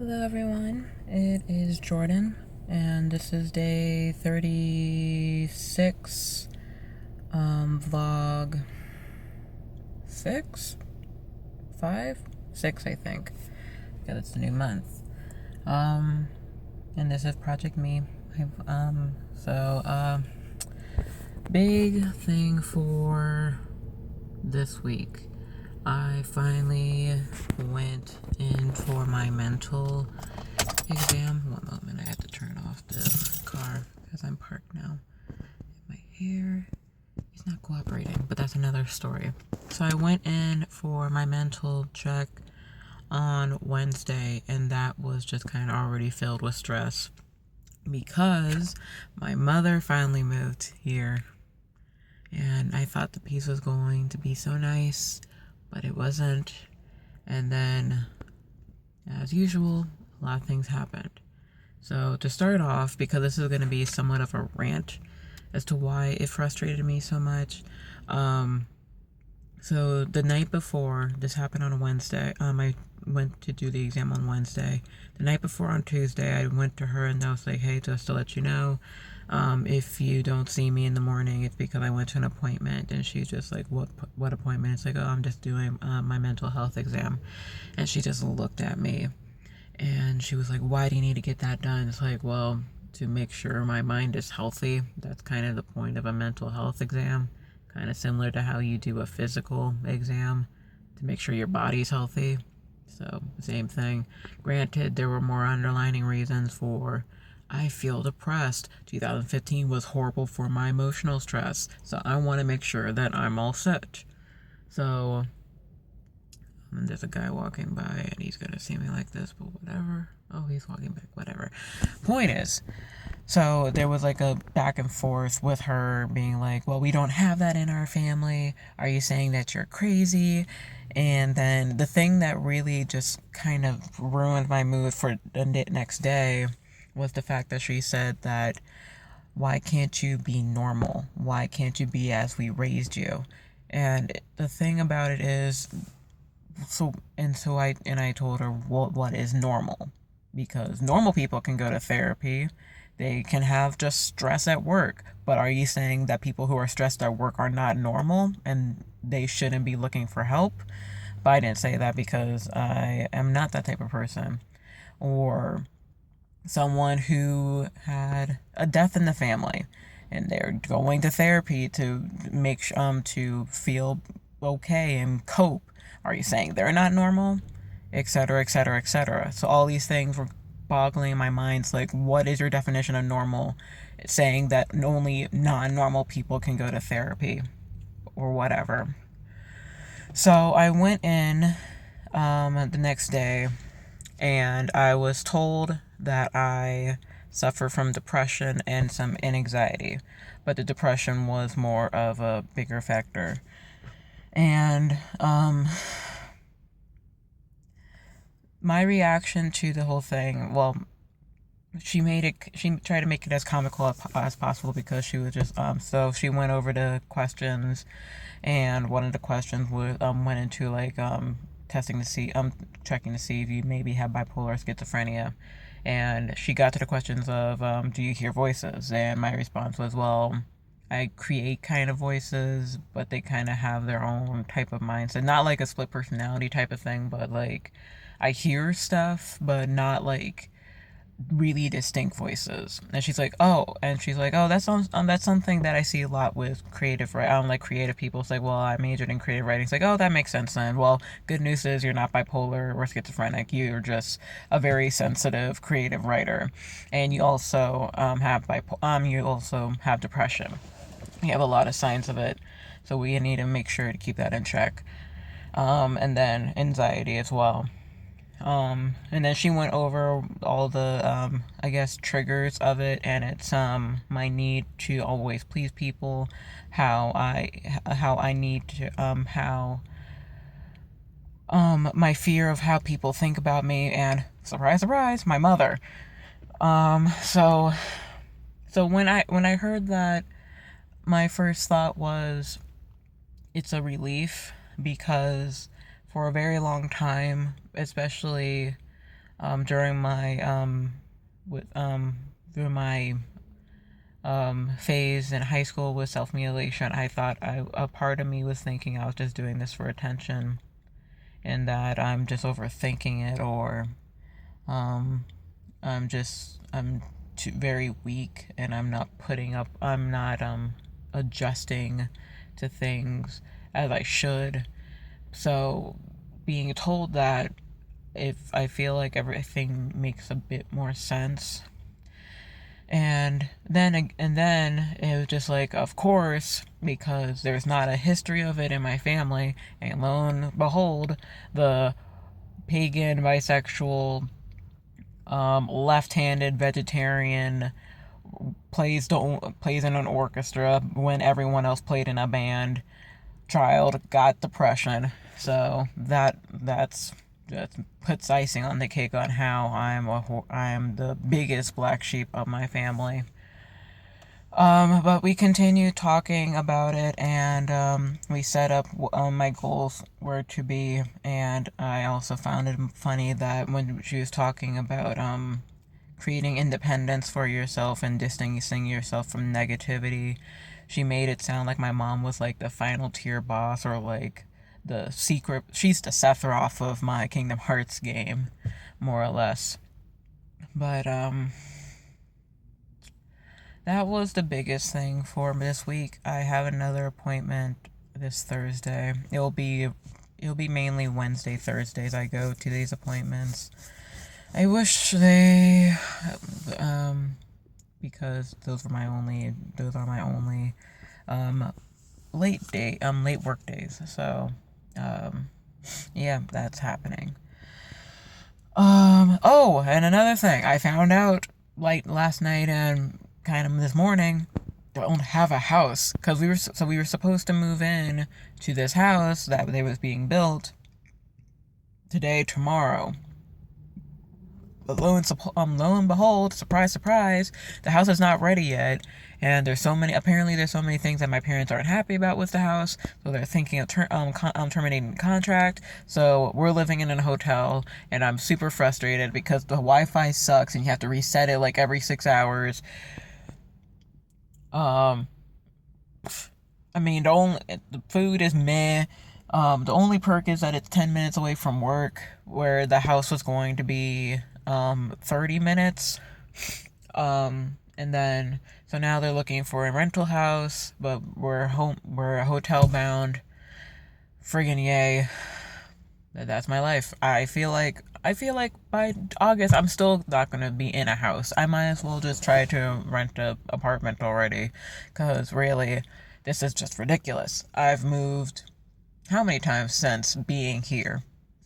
Hello everyone, it is Jordan, and this is day 36, vlog 6? 5? 6, I think, because it's a new month. And this is Projectme. Big thing for this week. I finally went in for my mental exam. One moment, I have to turn off the car because I'm parked now. My hair is not cooperating, but that's another story. So I went in for my mental check on Wednesday, and that was just kind of already filled with stress because my mother finally moved here, and I thought the piece was going to be so nice, but it wasn't. And then, as usual, a lot of things happened. So to start off, because this is going to be somewhat of a rant as to why it frustrated me so much. So the night before, this happened on a Wednesday. I went to do the exam on Wednesday. The night before, on Tuesday, I went to her and I was like, hey, just to let you know, if you don't see me in the morning, it's because I went to an appointment. And she's just like, what appointment? It's like, oh, I'm just doing my mental health exam. And she just looked at me and she was like, why do you need to get that done? It's like, well, to make sure my mind is healthy. That's kind of the point of a mental health exam. Kind of similar to how you do a physical exam to make sure your body's healthy. So, same thing. Granted, there were more underlining reasons for I feel depressed. 2015 was horrible for my emotional stress. So, I want to make sure that I'm all set. So, and there's a guy walking by and he's going to see me like this, but whatever. Oh, he's walking back, whatever. Point is, so there was like a back and forth with her being like, well, we don't have that in our family. Are you saying that you're crazy? And then the thing that really just kind of ruined my mood for the next day was the fact that she said that, why can't you be normal? Why can't you be as we raised you? And the thing about it is, I told her what is normal, because normal people can go to therapy. They can have just stress at work. But are you saying that people who are stressed at work are not normal and they shouldn't be looking for help? But I didn't say that because I am not that type of person. Or someone who had a death in the family and they're going to therapy to to feel okay and cope. Are you saying they're not normal? Etc., etc., etc. So all these things were boggling in my mind. It's like, what is your definition of normal? It's saying that only non-normal people can go to therapy or whatever. So I went in the next day and I was told that I suffer from depression and some anxiety, but the depression was more of a bigger factor. And my reaction to the whole thing, well, she tried to make it as comical as possible, because she was just so she went over the questions, and one of the questions was went into like testing to see checking to see if you maybe have bipolar or schizophrenia. And she got to the questions of do you hear voices? And my response was, well, I create kind of voices, but they kind of have their own type of mindset. Not like a split personality type of thing, but like I hear stuff, but not like really distinct voices. And she's like, oh, that's something that I see a lot with creative, right? Like creative people. It's like, well, I majored in creative writing. It's like, oh, that makes sense then. Well, good news is you're not bipolar or schizophrenic. You're just a very sensitive creative writer, and you also you also have depression. You have a lot of signs of it, so we need to make sure to keep that in check. And then anxiety as well. And then she went over all the, I guess, triggers of it, and it's, my need to always please people, how I need to, my fear of how people think about me, and surprise, surprise, my mother. So when I heard that, my first thought was, it's a relief, because for a very long time, especially during my with through my phase in high school with self-mutilation, I thought a part of me was thinking I was just doing this for attention, and that I'm just overthinking it, or um, I'm too very weak, and I'm not adjusting to things as I should. So being told that, if I feel like everything makes a bit more sense. And then it was just like, of course, because there's not a history of it in my family, and lo and behold, the pagan, bisexual, left-handed vegetarian plays in an orchestra when everyone else played in a band. Child got depression, so that puts icing on the cake on how I'm the biggest black sheep of my family. But we continued talking about it, and we set up my goals were to be. And I also found it funny that when she was talking about creating independence for yourself and distancing yourself from negativity, she made it sound like my mom was like the final tier boss, or like the secret. She's the Sephiroth of my Kingdom Hearts game, more or less. But that was the biggest thing for this week. I have another appointment this Thursday. It'll be mainly Wednesday, Thursdays I go to these appointments. I wish they because those are my only late work days. So yeah, that's happening. Oh, and another thing, I found out like last night and kind of this morning, don't have a house, because we were supposed to move in to this house that they was being built today, tomorrow. But lo and behold, surprise, surprise, the house is not ready yet, and there's so many things that my parents aren't happy about with the house, so they're thinking of terminating the contract. So we're living in a hotel, and I'm super frustrated because the Wi-Fi sucks, and you have to reset it like every 6 hours. Um, I mean, the food is meh. The only perk is that it's 10 minutes away from work, where the house was going to be 30 minutes. And then so now they're looking for a rental house, but we're hotel bound. Friggin' yay. That's my life. I feel like by August I'm still not gonna be in a house. I might as well just try to rent an apartment already, cause really, this is just ridiculous. I've moved how many times since being here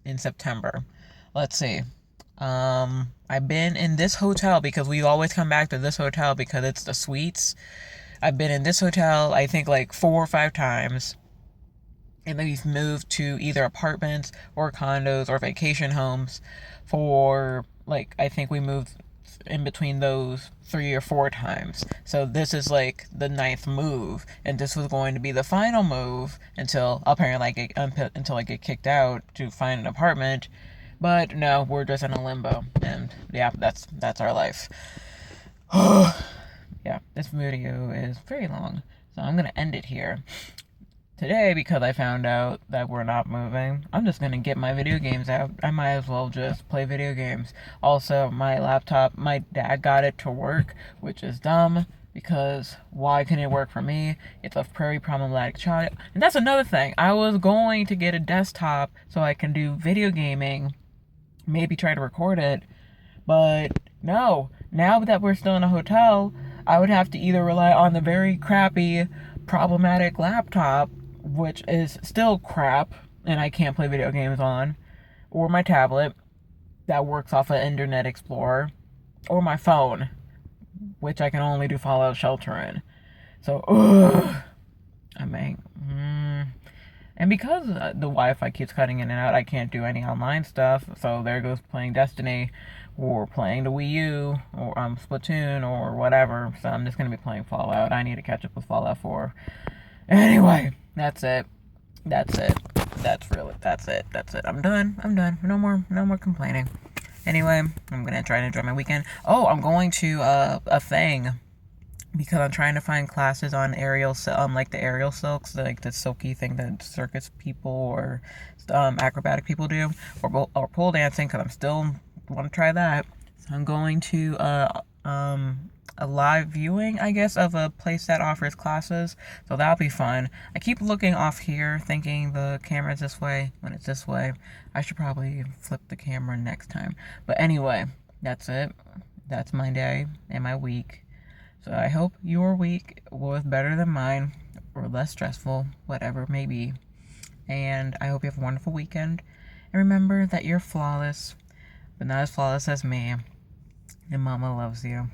in September? Let's see. I've been in this hotel because we always come back to this hotel because it's the suites. I've been in this hotel, I think, like 4 or 5 times. And then we've moved to either apartments or condos or vacation homes for, like, I think we moved in between those 3 or 4 times. So this is like the ninth move, and this was going to be the final move until apparently until I get kicked out to find an apartment. But no, we're just in a limbo, and yeah, that's our life. Yeah, this video is very long, so I'm gonna end it here. Today, because I found out that we're not moving, I'm just gonna get my video games out. I might as well just play video games. Also, my laptop, my dad got it to work, which is dumb, because why couldn't it work for me? It's a very problematic child. And that's another thing. I was going to get a desktop so I can do video gaming, maybe try to record it, but no. Now that we're still in a hotel, I would have to either rely on the very crappy, problematic laptop, which is still crap, and I can't play video games on, or my tablet that works off of Internet Explorer, or my phone, which I can only do Fallout Shelter in. So, I mean, and because the Wi-Fi keeps cutting in and out, I can't do any online stuff. So there goes playing Destiny, or playing the Wii U, or Splatoon, or whatever. So I'm just gonna be playing Fallout. I need to catch up with Fallout 4. Anyway, that's it. That's it. That's it. I'm done. No more complaining. Anyway, I'm gonna try to enjoy my weekend. Oh, I'm going to a thing because I'm trying to find classes on like the aerial silks, like the silky thing that circus people or acrobatic people do, or pole dancing. Because I'm still want to try that. So I'm going to a live viewing, I guess, of a place that offers classes. So that'll be fun. I keep looking off here, thinking the camera's this way when it's this way. I should probably flip the camera next time. But anyway, that's it. That's my day and my week. So I hope your week was better than mine, or less stressful, whatever it may be. And I hope you have a wonderful weekend. And remember that you're flawless, but not as flawless as me. And Mama loves you.